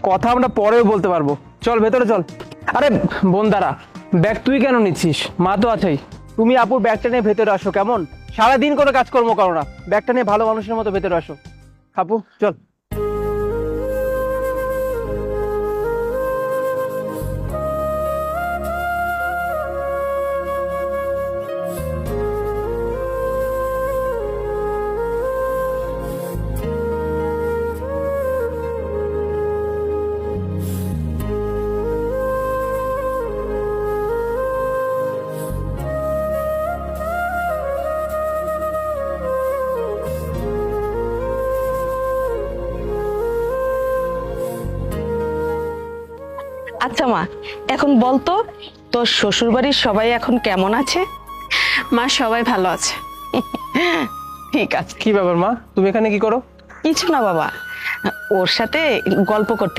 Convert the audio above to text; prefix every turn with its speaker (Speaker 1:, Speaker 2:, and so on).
Speaker 1: কথা আমরা পরেও বলতে পারবো, চল ভেতরে চল। আরে বোন দাঁড়া, ব্যাগ তুই কেন নিচ্ছিস? মা তো আছেই। তুমি আপুর ব্যাগটা নিয়ে ভেতরে আসো, কেমন? সারাদিন কোনো কাজকর্ম করো না, ব্যাগটা নিয়ে ভালো মানুষের মতো ভেতরে আসো। আপু চল।
Speaker 2: আচ্ছা মা, এখন বলতো তোর শ্বশুর বাড়ির সবাই এখন কেমন আছে?
Speaker 3: মা সবাই ভালো আছে।
Speaker 2: ঠিক আছে।
Speaker 1: কি ব্যাপার মা, তুমি এখানে কি করো?
Speaker 2: কিছু না বাবা, ওর সাথে গল্প করতে